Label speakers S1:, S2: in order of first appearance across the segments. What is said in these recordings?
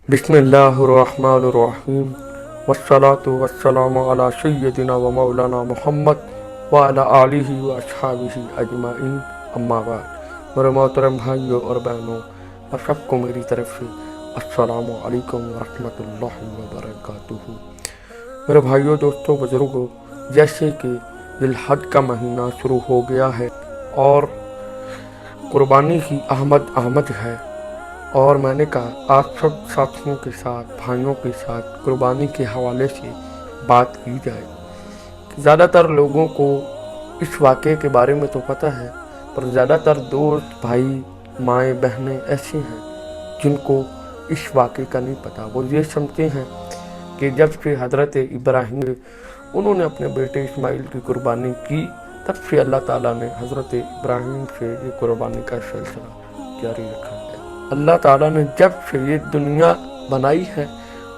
S1: बिस्मिल्लाहिर्रहमानिर्रहीम वस्सलातु वस्सलामु अला सय्यदिना व मौलाना मुहम्मद व अला आलिहि व अस्हाबिहि अजमाइन अम्मा बाद। मेरे मोहतरम भाइयों और बहनों, आप सबको मेरी तरफ से अस्सलामु अलैकुम व रहमतुल्लाहि व बरकातुहू। मेरे भाइयों, दोस्तों, बुजुर्गों, जैसे कि जिलहज का महीना शुरू हो गया है और कुर्बानी की आमद है, और मैंने कहा आप सब साथियों के साथ, भाइयों के साथ कुर्बानी के हवाले से बात की जाए। ज़्यादातर लोगों को इस वाक़े के बारे में तो पता है, पर ज़्यादातर दोस्त, भाई, माएँ, बहनें ऐसी हैं जिनको इस वाक़े का नहीं पता। वो ये समझते हैं कि जब से हज़रत इब्राहीम उन्होंने अपने बेटे इस्माइल की कुर्बानी की, तब से अल्लाह ताला ने हज़रत इब्राहीम से ये कुर्बानी का सिलसिला जारी रखा है। अल्लाह ताला ने जब से ये दुनिया बनाई है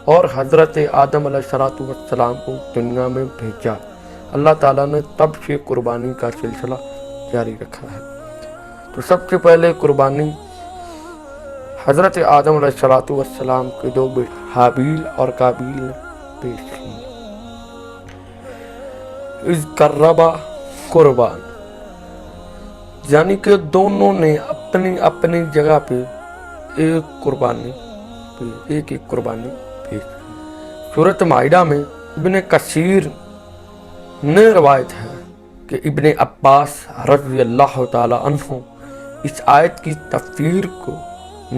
S1: और हज़रत आदम अलैहिस्सलाम को दुनिया में भेजा, अल्लाह ताला ने तब से कुर्बानी का सिलसिला जारी रखा है। तो सबसे पहले कुर्बानी हज़रत आदम अलैहिस्सलाम के दो बेटे हाबील और काबील ने पेश की। इस कर्रबा कुर्बान, यानी कि दोनों ने अपनी अपनी जगह पे एक कुर्बानी पेश की। सूरत माइदा में इब्न कसीर ने रवायत है कि इब्न अब्बास रज़ी अल्लाह ताला अन्हु इस आयत की तफसीर को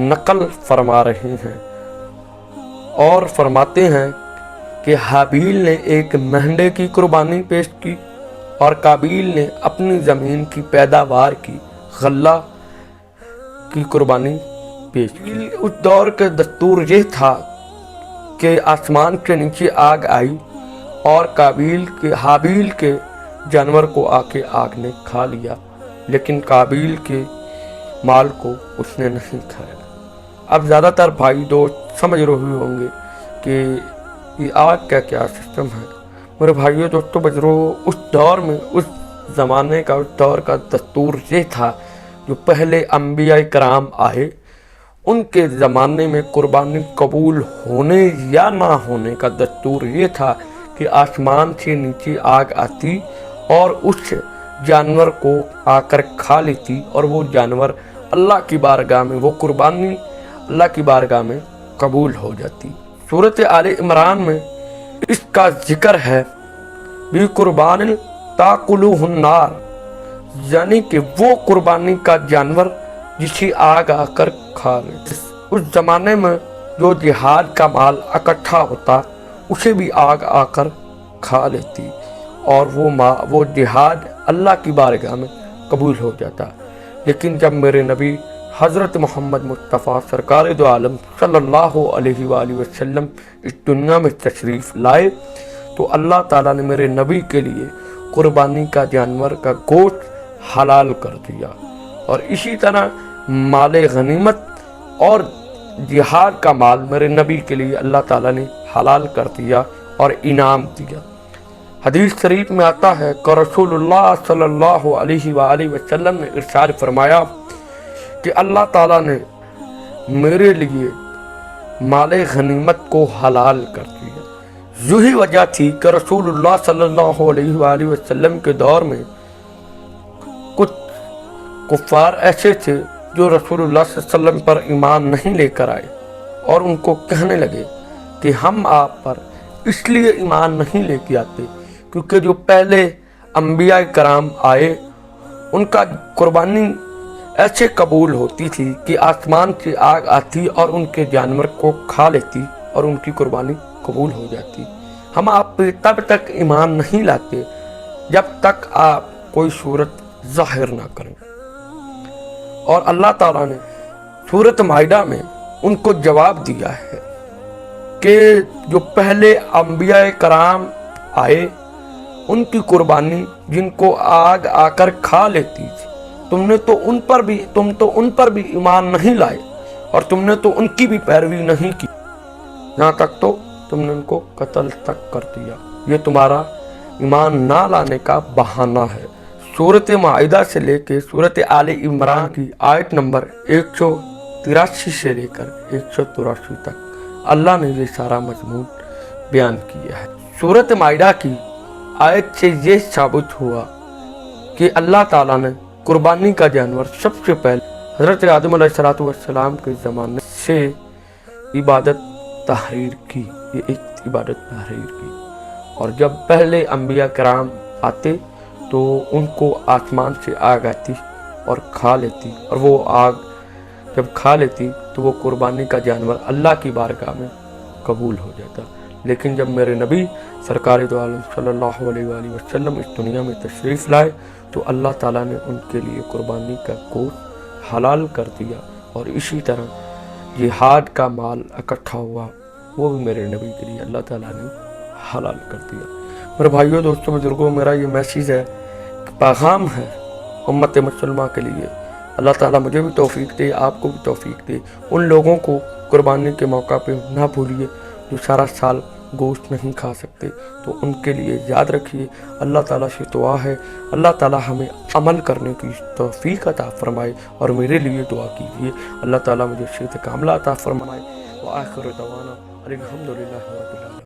S1: नकल फरमा रहे हैं और फरमाते हैं कि हाबील ने एक मेंढे की कुर्बानी पेश की और काबील ने अपनी ज़मीन की पैदावार की गल्ला की कुर्बानी पेश की। उस दौर के दस्तूर ये था कि आसमान के नीचे आग आई और हाबील के जानवर को आके आग ने खा लिया, लेकिन काबील के माल को उसने नहीं खाया। अब ज़्यादातर भाई दोस्त समझ रहे होंगे कि ये आग का क्या सिस्टम है। मेरे भाइयों, दोस्तों, बुजुर्गों, उस दौर में, उस ज़माने का, उस दौर का दस्तूर ये था, जो पहले अंबिया कराम आए उनके ज़माने में कुर्बानी कबूल होने या ना होने का दस्तूर ये था कि आसमान से नीचे आग आती और उस जानवर को आकर खा लेती और वो जानवर अल्लाह की बारगाह में, वो कुर्बानी अल्लाह की बारगाह में कबूल हो जाती। सूरत आले इमरान में इसका जिक्र है, भी कुर्बान ताकुलुहुन नार, यानी कि वो कुर्बानी का जानवर जिसे आग आकर खा ले। उस जमाने में जो जिहाद का माल इकट्ठा होता उसे भी आग आकर खा लेती और वो जिहाद अल्लाह की बारगाह में कबूल हो जाता। लेकिन जब मेरे नबी हज़रत मोहम्मद मुस्तफ़ा सरकार दो आलम सल्लल्लाहु अलैहि वसल्लम इस दुनिया में तशरीफ़ लाए, तो अल्लाह ताला ने मेरे नबी के लिए कुर्बानी का जानवर का गोश्त हलाल कर दिया। और इसी तरह माले गनीमत और जिहाद का माल मेरे नबी के लिए अल्लाह ताला ने हलाल कर दिया और इनाम दिया। हदीस शरीफ में आता है कि रसूलुल्लाह सल्लल्लाहु अलैहि वसल्लम ने इरशाद फरमाया कि अल्लाह ताला ने मेरे लिए माले गनीमत को हलाल कर दिया। यही वजह थी कि रसूलुल्लाह सल्लल्लाहु अलैहि वसल्लम के दौर में कुछ कुफ्फार ऐसे थे जो रसूलुल्लाह सल्लल्लाहु अलैहि वसल्लम पर ईमान नहीं लेकर आए और उनको कहने लगे कि हम आप पर इसलिए ईमान नहीं लेके आते क्योंकि जो पहले अंबिया कराम आए उनका कुर्बानी ऐसे कबूल होती थी कि आसमान से आग आती और उनके जानवर को खा लेती और उनकी कुर्बानी कबूल हो जाती। हम आप पे तब तक ईमान नहीं लाते जब तक आप कोई सूरत ज़ाहिर ना करें। और अल्लाह ताला ने सूरत माइदा में उनको जवाब दिया है कि जो पहले अंबिया कराम आए उनकी कुर्बानी जिनको आग आकर खा लेती थी, तुम तो उन पर भी ईमान नहीं लाए और तुमने तो उनकी भी पैरवी नहीं की, यहाँ तक तो तुमने उनको कत्ल तक कर दिया। ये तुम्हारा ईमान ना लाने का बहाना है। सूरत माइदा से लेकर सूरत आले इमरान की आयत नंबर 183 से लेकर 183 तक अल्लाह ने ये सारा मजमून बयान किया है। सूरत माइदा की आयत से ये साबित हुआ कि अल्लाह ताला ने कुर्बानी का जानवर सबसे पहले हज़रत आदम अलैहिस्सलाम के ज़माने से इबादत तहरीर की, ये एक इबादत तहरीर की। और जब पहले अंबिया कराम आते तो उनको आसमान से आग आती और खा लेती, और वो आग जब खा लेती तो वो कुर्बानी का जानवर अल्लाह की बारगाह में कबूल हो जाता। लेकिन जब मेरे नबी सरकार दो आलम सल्लल्लाहु अलैहि वसल्लम इस दुनिया में तशरीफ़ लाए तो अल्लाह ताला ने उनके लिए कुर्बानी का गोश्त हलाल कर दिया। और इसी तरह जिहाद का माल इकट्ठा हुआ, वो भी मेरे नबी के लिए अल्लाह ताला ने हलाल कर दिया। मेरे भाइयों, दोस्तों, बुजुर्गों, मेरा ये मैसेज है, पैगाम है उम्मत मुसलमान के लिए। अल्लाह ताला मुझे भी तौफीक दे, आपको भी तौफीक दे। उन लोगों को कुर्बानी के मौका पे ना भूलिए जो सारा साल गोश्त नहीं खा सकते, तो उनके लिए याद रखिए। अल्लाह ताला से दुआ है, अल्लाह ताला हमें अमल करने की तौफीक अता फरमाए। और मेरे लिए दुआ कीजिए, अल्लाह ताला मुझे सेहत कामिला अता फरमाए। व आखिर दवाना अल्हम्दुलिल्लाहि रब्बिल आलमीन।